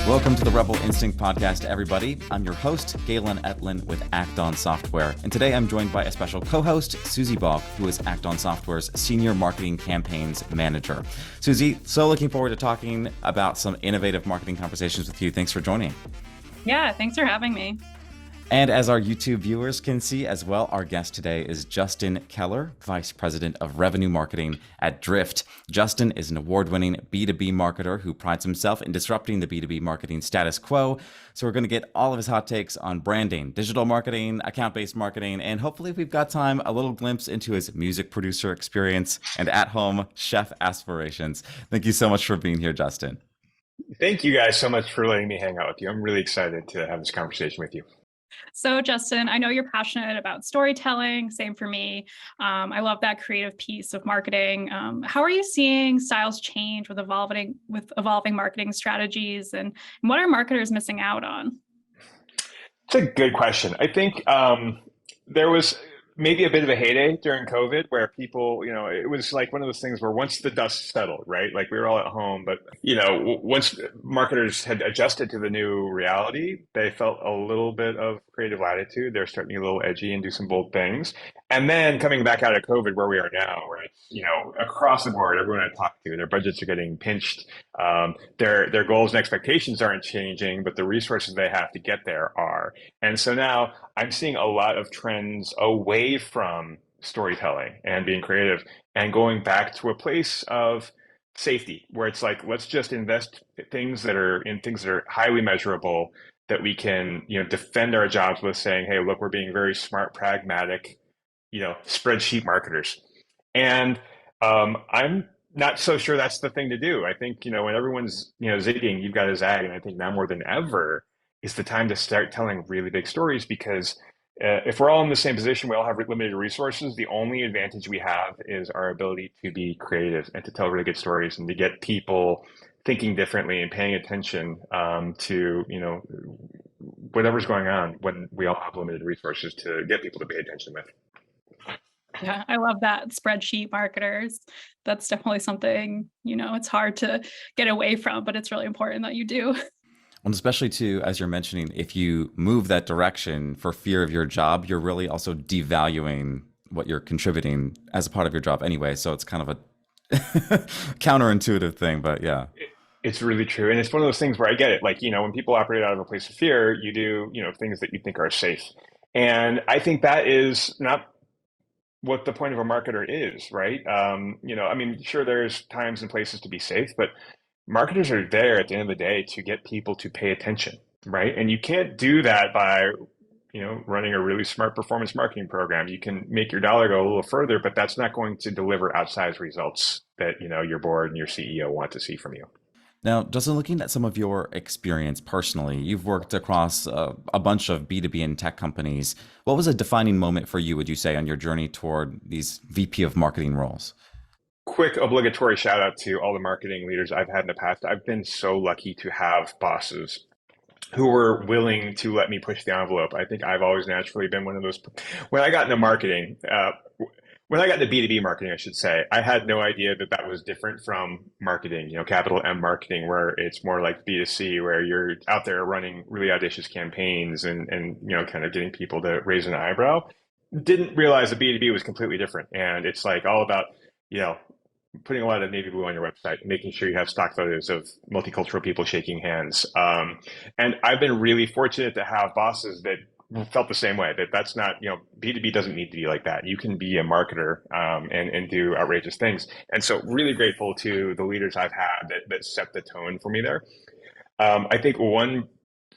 Welcome to the Rebel Instinct podcast, everybody. I'm your host, Galen Ettlin with Act On Software. And today I'm joined by a special co-host, Suzy Balk, who is Act On Software's Senior Marketing Campaigns Manager. Suzy, so looking forward to talking about some innovative marketing conversations with you. Thanks for joining. Yeah, thanks for having me. And as our YouTube viewers can see as well, our guest today is Justin Keller, Vice President of Revenue Marketing at Drift. Justin is an award-winning B2B marketer who prides himself in disrupting the B2B marketing status quo. So we're going to get all of his hot takes on branding, digital marketing, account-based marketing, and hopefully if we've got time, a little glimpse into his music producer experience and at-home chef aspirations. Thank you so much for being here, Justin. Thank you guys so much for letting me hang out with you. I'm really excited to have this conversation with you. So Justin, I know you're passionate about storytelling, same for me. I love that creative piece of marketing. How are you seeing styles change with evolving marketing strategies, and what are marketers missing out on? It's a good question. I think there was maybe a bit of a heyday during COVID where people, it was like one of those things where once the dust settled, right? Like we were all at home, but, once marketers had adjusted to the new reality, they felt a little bit of creative latitude. They're starting to get a little edgy and do some bold things. And then coming back out of COVID, where we are now, where it's, across the board, everyone I talk to, their budgets are getting pinched. Their goals and expectations aren't changing, but the resources they have to get there are. And so now I'm seeing a lot of trends away from storytelling and being creative and going back to a place of safety where it's like, let's just invest things that are highly measurable that we can, defend our jobs with, saying, hey, look, we're being very smart, pragmatic, spreadsheet marketers. And I'm not so sure that's the thing to do. I think, when everyone's, zigging, you've got to zag. And I think now more than ever is the time to start telling really big stories, because if we're all in the same position, we all have limited resources. The only advantage we have is our ability to be creative and to tell really good stories and to get people thinking differently and paying attention to, whatever's going on when we all have limited resources to get people to pay attention with. Yeah, I love that. Spreadsheet marketers. That's definitely something, it's hard to get away from, but it's really important that you do. And especially too, as you're mentioning, if you move that direction for fear of your job, you're really also devaluing what you're contributing as a part of your job anyway. So it's kind of a counterintuitive thing, but yeah. It's really true. And it's one of those things where I get it. Like, when people operate out of a place of fear, you do, things that you think are safe. And I think that is not what the point of a marketer is, right? Sure, there's times and places to be safe, but marketers are there at the end of the day to get people to pay attention, right? And you can't do that by, running a really smart performance marketing program. You can make your dollar go a little further, but that's not going to deliver outsized results that, your board and your CEO want to see from you. Now, Justin, looking at some of your experience personally, you've worked across a bunch of B2B and tech companies. What was a defining moment for you, would you say, on your journey toward these VP of marketing roles? Quick obligatory shout out to all the marketing leaders I've had in the past. I've been so lucky to have bosses who were willing to let me push the envelope. I think I've always naturally been one of those. When I got into marketing, when I got into B2B marketing, I should say, I had no idea that was different from marketing, capital M marketing, where it's more like B2C, where you're out there running really audacious campaigns and kind of getting people to raise an eyebrow. Didn't realize that B2B was completely different. And it's like all about, putting a lot of navy blue on your website, making sure you have stock photos of multicultural people shaking hands. And I've been really fortunate to have bosses that felt the same way, that's not, B2B doesn't need to be like that. You can be a marketer and do outrageous things. And so really grateful to the leaders I've had that set the tone for me there. I think one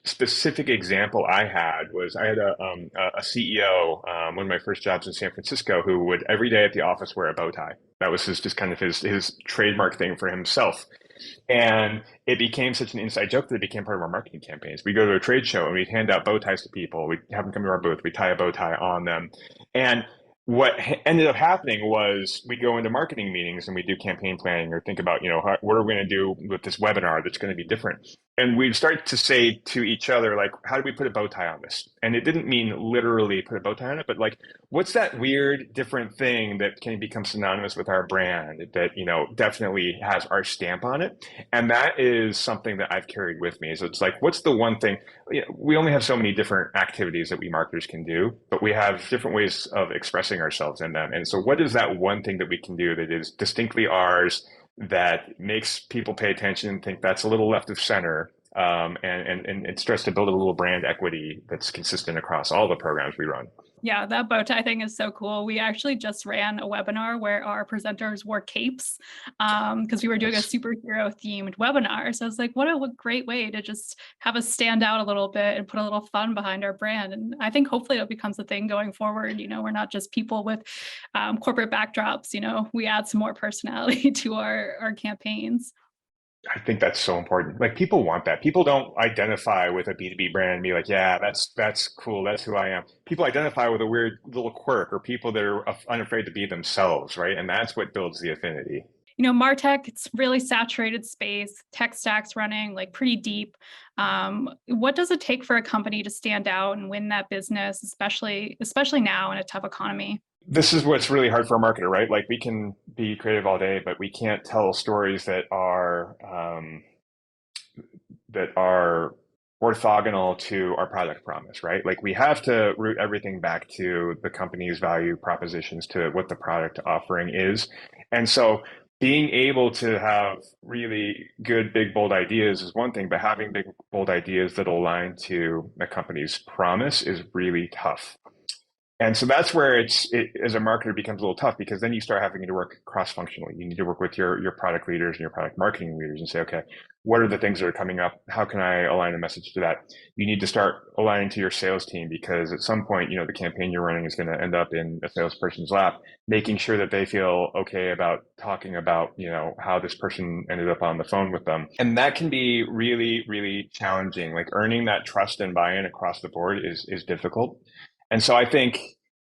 specific example I had was I had a CEO, one of my first jobs in San Francisco, who would every day at the office wear a bow tie. That was his trademark thing for himself. And it became such an inside joke that it became part of our marketing campaigns. We go to a trade show and we'd hand out bow ties to people. We'd have them come to our booth. We'd tie a bow tie on them. And what ended up happening was we go into marketing meetings and we do campaign planning or think about, what are we going to do with this webinar that's going to be different. and we'd start to say to each other, like, how do we put a bow tie on this? And it didn't mean literally put a bow tie on it, but like, what's that weird, different thing that can become synonymous with our brand that, definitely has our stamp on it? And that is something that I've carried with me. So it's like, what's the one thing? We only have so many different activities that we marketers can do, but we have different ways of expressing ourselves in them. And so what is that one thing that we can do that is distinctly ours, that makes people pay attention and think that's a little left of center, and it starts to build a little brand equity that's consistent across all the programs we run. Yeah, that bow tie thing is so cool. We actually just ran a webinar where our presenters wore capes because we were doing a superhero themed webinar. So I was like, what a great way to just have us stand out a little bit and put a little fun behind our brand. And I think hopefully it becomes a thing going forward. We're not just people with corporate backdrops. We add some more personality to our campaigns. I think that's so important. Like, people want that. People don't identify with a B2B brand and be like, yeah, that's cool. That's who I am. People identify with a weird little quirk, or people that are unafraid to be themselves, right? And that's what builds the affinity. MarTech, it's really saturated space, tech stacks running like pretty deep. What does it take for a company to stand out and win that business, especially now in a tough economy? This is what's really hard for a marketer, right? Like, we can be creative all day, but we can't tell stories that are orthogonal to our product promise, right? Like, we have to root everything back to the company's value propositions, to what the product offering is. And so being able to have really good, big, bold ideas is one thing, but having big, bold ideas that align to a company's promise is really tough. And so that's where as a marketer, becomes a little tough, because then you start having to work cross-functionally. You need to work with your product leaders and your product marketing leaders and say, okay, what are the things that are coming up? How can I align a message to that? You need to start aligning to your sales team, because at some point, the campaign you're running is going to end up in a salesperson's lap, making sure that they feel okay about talking about, how this person ended up on the phone with them. And that can be really, really challenging. Like, earning that trust and buy-in across the board is difficult. And so I think,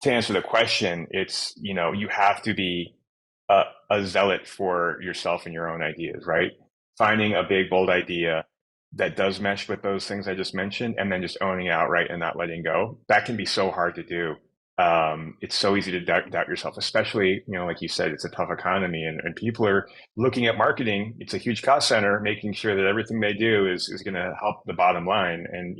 to answer the question, it's, you have to be a zealot for yourself and your own ideas, right? Finding a big, bold idea that does mesh with those things I just mentioned, and then just owning outright and not letting go. That can be so hard to do. It's so easy to doubt yourself, especially, like you said, it's a tough economy, and people are looking at marketing. It's a huge cost center, making sure that everything they do is going to help the bottom line. And,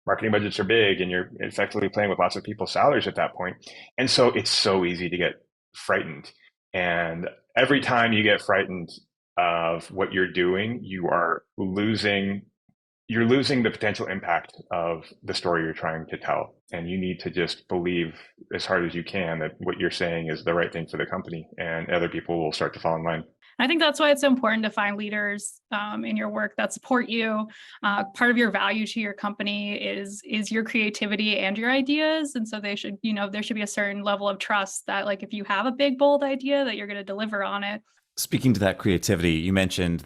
marketing budgets are big, and you're effectively playing with lots of people's salaries at that point. And so it's so easy to get frightened. And every time you get frightened of what you're doing, you're losing the potential impact of the story you're trying to tell. And you need to just believe as hard as you can that what you're saying is the right thing for the company, and other people will start to fall in line. I think that's why it's so important to find leaders in your work that support you. Part of your value to your company is your creativity and your ideas. And so they should, there should be a certain level of trust that, like, if you have a big, bold idea, that you're going to deliver on it. Speaking to that creativity, you mentioned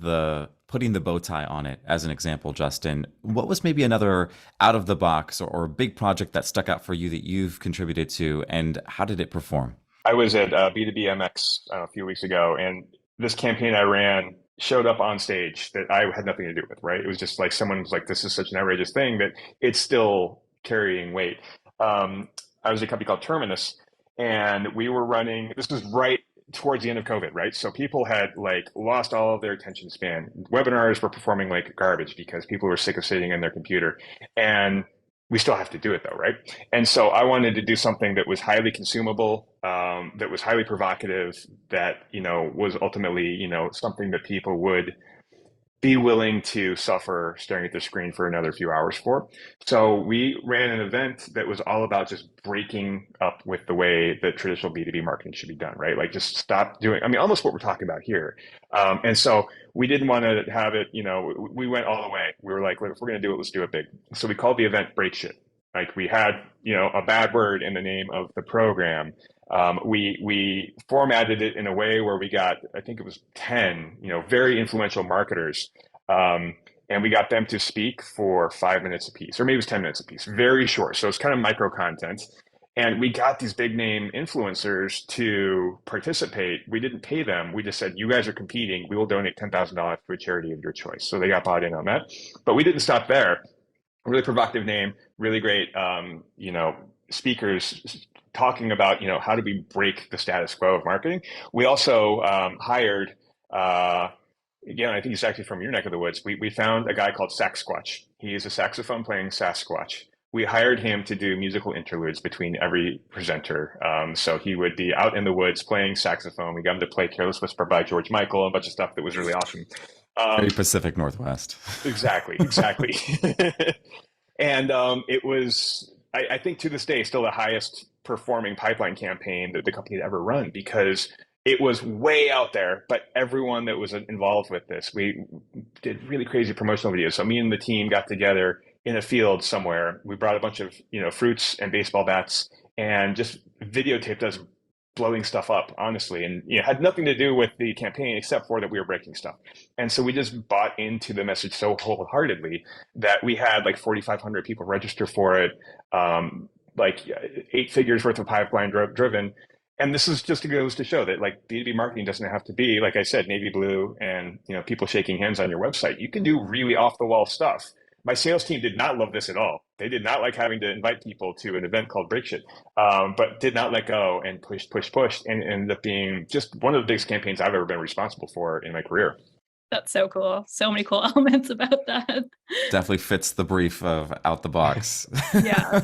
putting the bow tie on it as an example, Justin. What was maybe another out of the box or big project that stuck out for you that you've contributed to, and how did it perform? I was at B2B MX a few weeks ago, and this campaign I ran showed up on stage that I had nothing to do with, right? It was just like, someone was like, this is such an outrageous thing that it's still carrying weight. I was at a company called Terminus, and we were running, this was right towards the end of COVID, right? So people had lost all of their attention span. Webinars were performing like garbage because people were sick of sitting in their computer. And we still have to do it though, right? And so I wanted to do something that was highly consumable, that was highly provocative, that, was ultimately, something that people would be willing to suffer staring at the screen for another few hours for. So we ran an event that was all about just breaking up with the way that traditional B2B marketing should be done, right? Like, just stop doing, almost what we're talking about here. And so we didn't want to have it, we went all the way. We were like, if we're going to do it, let's do it big. So we called the event Break Shit. Like, we had, a bad word in the name of the program. We formatted it in a way where we got, I think it was 10, very influential marketers. And we got them to speak for 5 minutes apiece, or maybe it was 10 minutes apiece, very short. So it's kind of micro content. And we got these big name influencers to participate. We didn't pay them. We just said, you guys are competing. We will donate $10,000 to a charity of your choice. So they got bought in on that. But we didn't stop there. Really provocative name, really great, speakers talking about, how do we break the status quo of marketing. We also hired, again, I think he's actually from your neck of the woods. We found a guy called Saxsquatch. He is a saxophone playing Sasquatch. We hired him to do musical interludes between every presenter. So he would be out in the woods playing saxophone. We got him to play Careless Whisper by George Michael, and a bunch of stuff that was really awesome. Very Pacific Northwest. Exactly. And it was, I think to this day, still the highest performing pipeline campaign that the company had ever run, because it was way out there, but everyone that was involved with this, we did really crazy promotional videos. So me and the team got together in a field somewhere. We brought a bunch of, fruits and baseball bats and just videotaped us blowing stuff up, honestly. And had nothing to do with the campaign except for that we were breaking stuff. And so we just bought into the message so wholeheartedly that we had like 4,500 people register for it, like 8 figures worth of pipeline driven. And this is just goes to show that like B2B marketing doesn't have to be, like I said, navy blue and people shaking hands on your website. You can do really off the wall stuff. My sales team did not love this at all. They did not like having to invite people to an event called Break Shit, but did not let go and pushed, and ended up being just one of the biggest campaigns I've ever been responsible for in my career. That's so cool. So many cool elements about that. Definitely fits the brief of out the box. Yeah.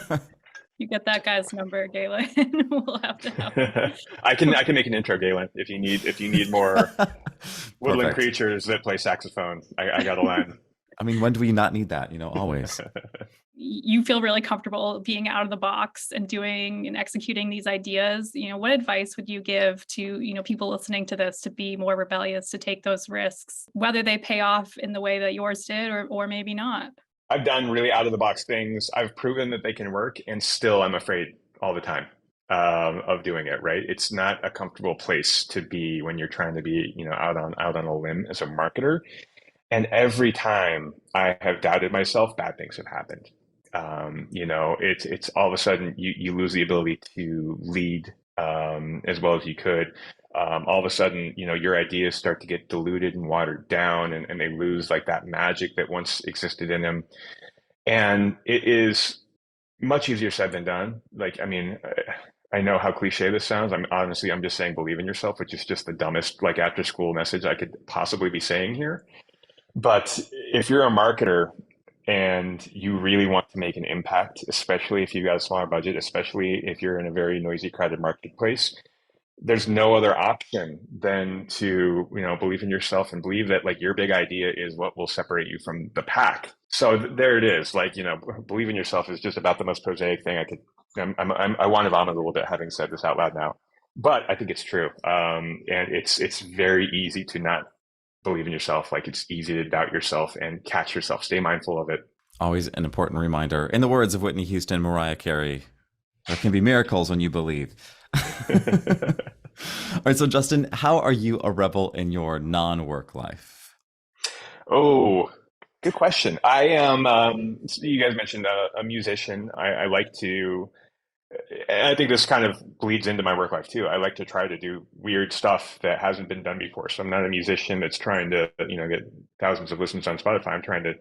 You get that guy's number, Galen. We'll have to have him. I can make an intro, Galen, if you need more woodland creatures that play saxophone. I got a line. I mean, when do we not need that? Always. You feel really comfortable being out of the box and doing and executing these ideas. What advice would you give to, people listening to this to be more rebellious, to take those risks, whether they pay off in the way that yours did or maybe not? I've done really out of the box things. I've proven that they can work, and still I'm afraid all the time of doing it, right? It's not a comfortable place to be when you're trying to be, out on a limb as a marketer. And every time I have doubted myself, bad things have happened. It's all of a sudden you lose the ability to lead as well as you could. All of a sudden, your ideas start to get diluted and watered down, and they lose like that magic that once existed in them. And it is much easier said than done. Like, I mean, I know how cliche this sounds. I'm just saying, believe in yourself, which is just the dumbest like after school message I could possibly be saying here. But if you're a marketer and you really want to make an impact, especially if you've got a smaller budget, especially if you're in a very noisy, crowded marketplace, there's no other option than to, believe in yourself and believe that like your big idea is what will separate you from the pack. So there it is. Like, believe in yourself is just about the most prosaic thing I could. I want to vomit a little bit having said this out loud now, but I think it's true. And it's very easy to not believe in yourself. Like, it's easy to doubt yourself and catch yourself. Stay mindful of it. Always an important reminder. In the words of Whitney Houston, Mariah Carey, there can be miracles when you believe. All right. So Justin, how are you a rebel in your non-work life? Oh, good question. I am, you guys mentioned a musician. I like to, and I think this kind of bleeds into my work life too. I like to try to do weird stuff that hasn't been done before. So I'm not a musician that's trying to, get thousands of listens on Spotify. I'm trying to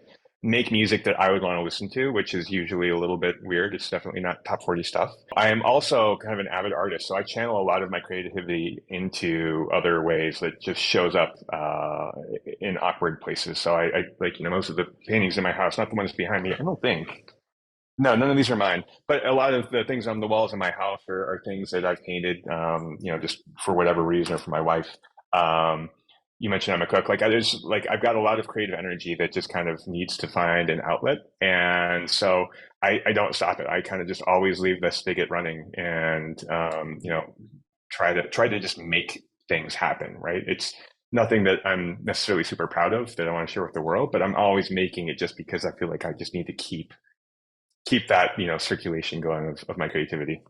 make music that I would want to listen to, which is usually a little bit weird. It's definitely not top 40 stuff. I am also kind of an avid artist. So I channel a lot of my creativity into other ways that just shows up in awkward places. So I like, most of the paintings in my house, not the ones behind me, I don't think. No, none of these are mine. But a lot of the things on the walls in my house are things that I've painted, just for whatever reason, or for my wife. You mentioned I'm a cook. I've got a lot of creative energy that just kind of needs to find an outlet. And so I don't stop it. I kind of just always leave the spigot running and, try to just make things happen, right? It's nothing that I'm necessarily super proud of that I want to share with the world, but I'm always making it just because I feel like I just need to keep that, circulation going of my creativity.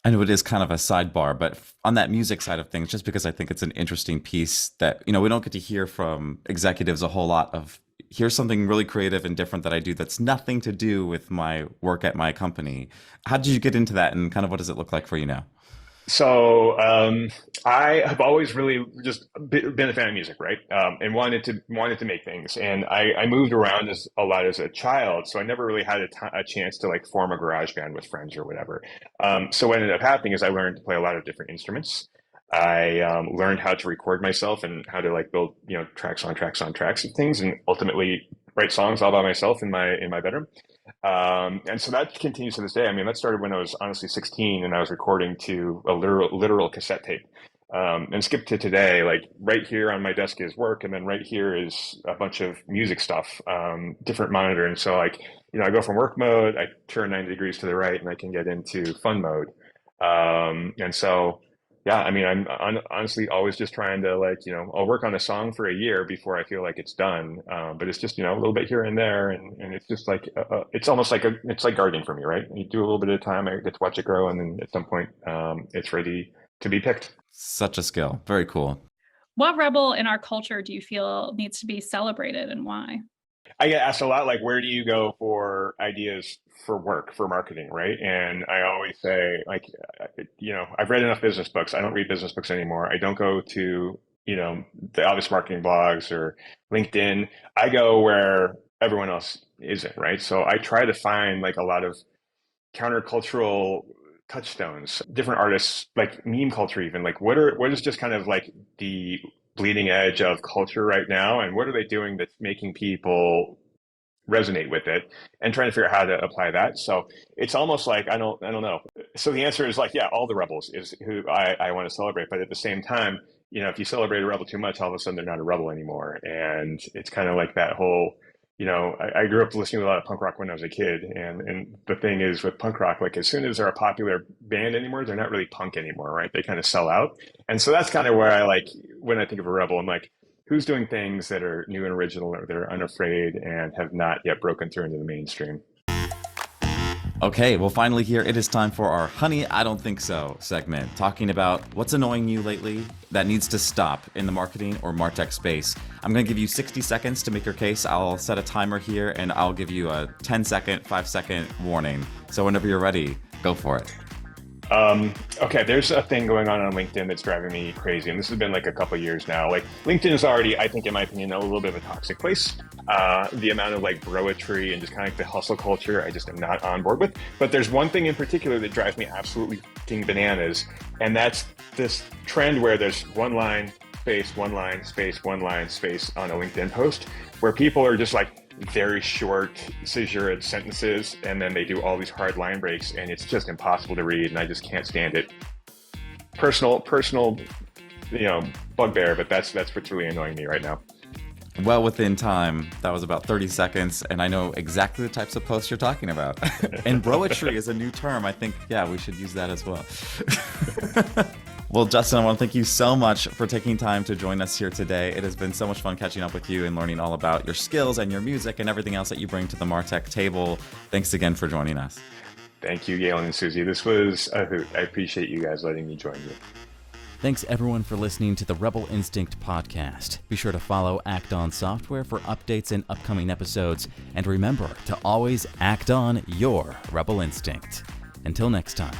I know it is kind of a sidebar, but on that music side of things, just because I think it's an interesting piece that, we don't get to hear from executives a whole lot of here's something really creative and different that I do that's nothing to do with my work at my company. How did you get into that, and kind of what does it look like for you now? So I have always really just been a fan of music, right? And wanted to make things. And I moved around a lot as a child, so I never really had a chance to like form a garage band with friends or whatever. So what ended up happening is I learned to play a lot of different instruments. I learned how to record myself and how to like build tracks on tracks on tracks of things, and ultimately write songs all by myself in my bedroom. And so that continues to this day. I mean, that started when I was honestly 16 and I was recording to a literal cassette tape. And skip to today, like right here on my desk is work, and then right here is a bunch of music stuff, different monitor. And so like, I go from work mode, I turn 90 degrees to the right, and I can get into fun mode. And so yeah, I mean, I'm honestly always just trying to like, I'll work on a song for a year before I feel like it's done. But it's just, a little bit here and there. And it's just like, it's almost like it's like gardening for me, right? You do a little bit at a time, I get to watch it grow. And then at some point, it's ready to be picked. Such a skill. Very cool. What rebel in our culture do you feel needs to be celebrated, and why? I get asked a lot, like, where do you go for ideas for work, for marketing, right? And I always say, like, I've read enough business books. I don't read business books anymore. I don't go to, the obvious marketing blogs or LinkedIn. I go where everyone else isn't, right? So I try to find like a lot of countercultural touchstones, different artists, like meme culture even, like what is just kind of like the bleeding edge of culture right now, and what are they doing that's making people resonate with it, and trying to figure out how to apply that. So it's almost like I don't know. So the answer is like, yeah, all the rebels is who I want to celebrate, but at the same time, if you celebrate a rebel too much, all of a sudden they're not a rebel anymore. And it's kind of like that whole, I grew up listening to a lot of punk rock when I was a kid, and the thing is with punk rock, like as soon as they're a popular band anymore, they're not really punk anymore, right? They kind of sell out. And so that's kind of where I like, when I think of a rebel, I'm like, who's doing things that are new and original, or that are unafraid and have not yet broken through into the mainstream? Okay, well, finally here, it is time for our Honey, I Don't Think So segment, talking about what's annoying you lately that needs to stop in the marketing or MarTech space. I'm going to give you 60 seconds to make your case. I'll set a timer here, and I'll give you a 10-second, 5-second warning. So whenever you're ready, go for it. Okay, there's a thing going on LinkedIn that's driving me crazy, and this has been like a couple years now. Like LinkedIn is already, I think, in my opinion, a little bit of a toxic place. The amount of like broetry and just kind of like the hustle culture, I just am not on board with. But there's one thing in particular that drives me absolutely fucking bananas, and that's this trend where there's one line, space, one line, space, one line, space on a LinkedIn post, where people are just like very short caesured sentences, and then they do all these hard line breaks, and it's just impossible to read, and I just can't stand it. Personal, bugbear, but that's what's really annoying me right now. Well within time. That was about 30 seconds, and I know exactly the types of posts you're talking about. And broetry is a new term. I think, yeah, we should use that as well. Well, Justin, I want to thank you so much for taking time to join us here today. It has been so much fun catching up with you and learning all about your skills and your music and everything else that you bring to the MarTech table. Thanks again for joining us. Thank you, Galen and Suzy. This was a hoot. I appreciate you guys letting me join you. Thanks everyone for listening to the Rebel Instinct podcast. Be sure to follow Act On Software for updates and upcoming episodes. And remember to always act on your Rebel Instinct. Until next time.